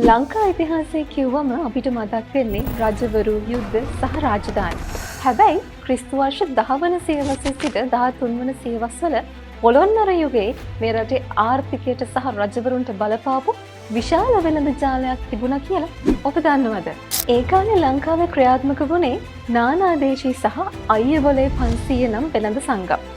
ලංකා ඉතිහාසය කිව්වම අපිට මතක් වෙන්නේ රජවරු, යුද්ධ සහ රාජධානි. හැබැයි ක්‍රිස්තු වර්ෂ 10 වන සියවසේ සිට 13 වන සියවස්වල පොළොන්නරු යුගයේ මේ රටේ ආර්ථිකයට සහ රජවරුන්ට බලපාපු විශාල වෙළඳ ජාලයක් තිබුණා කියලා ඔබ දන්නවද? ඒ කාලේ ලංකාවේ ක්‍රියාත්මක වුණේ නානාදේශී සහ අයියවලේ 500 නම් වෙළඳ සංගම්.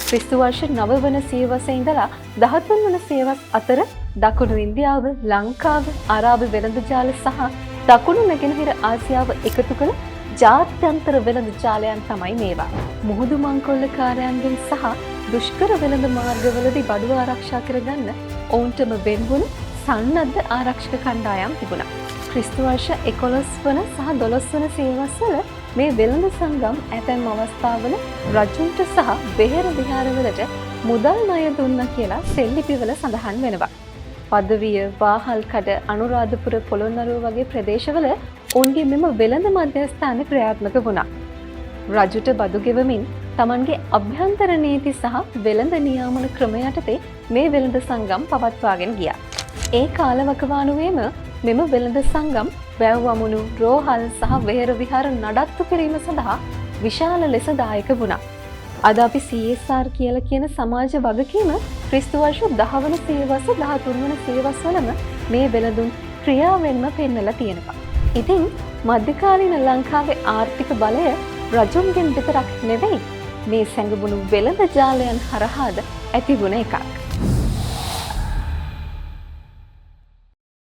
ක්‍රිස්තු වර්ෂ 9 වන සියවසේ ඉඳලා 13 වන සියවස් අතර දකුණු ඉන්දියාව, ලංකාව, අරාබි වෙළඳ ජාල සහ දකුණු නැගෙනහිර ආසියාව එකතු කළ ජාත්‍යන්තර වෙළඳ ජාලයන් තමයි මේවා. මුහුදු මංකොල්ලකාරයන්ගෙන් සහ දුෂ්කර වෙළඳ මාර්ගවලදී බඩුව ආරක්ෂා කරගන්න ඔවුන්ටම වෙන්වුණු සන්නද්ධ ආරක්ෂක කණ්ඩායම් තිබුණා. ක්‍රිස්තු වර්ෂ 11 වන සහ 12 වන සියවස්වල මේ වෙළඳ සංගම් ඇතැම් අවස්ථාවල රජුන්ට සහ වෙහෙර විහාරවලට මුදල් ණය දුන්නා කියලා සෙල්ලිපිවල සඳහන් වෙනවා. පදවිය, වාහල්කඩ, අනුරාධපුර, පොළොන්නරුව වගේ ප්‍රදේශවල ඔවුන්ගේ මෙම වෙළඳ මධ්‍යස්ථාන ක්‍රියාත්මක වුණා. රජුට බදු ගෙවමින් තමන්ගේ අභ්‍යන්තර නීති සහ වෙළඳ නියාමන ක්‍රම යටතේ මේ වෙළඳ සංගම් පවත්වාගෙන ගියා. ඒ කාලවකවානුවේම මෙම වෙළඳ සංගම් වැව් වමුණු, රෝහල් සහ වෙහෙර විහාර නඩත්තු කිරීම සඳහා විශාල ලෙස දායක වුණා. අද අපි CSR කියලා කියන සමාජ වගකීම ක්‍රිස්තු වර්ෂ 10 වන සියවස 13 වන සියවස්වලම මේ වෙළඳුන් ක්‍රියාවෙන්ම පෙන්වලා තියෙනවා. ඉතින් මධ්‍යකාලීන ලංකාවේ ආර්ථික බලය රජුන්ගෙන් විතරක් නෙවෙයි මේ සැඟවුණු වෙළඳ ජාලයන් හරහාද ඇතිවුණ එකක්.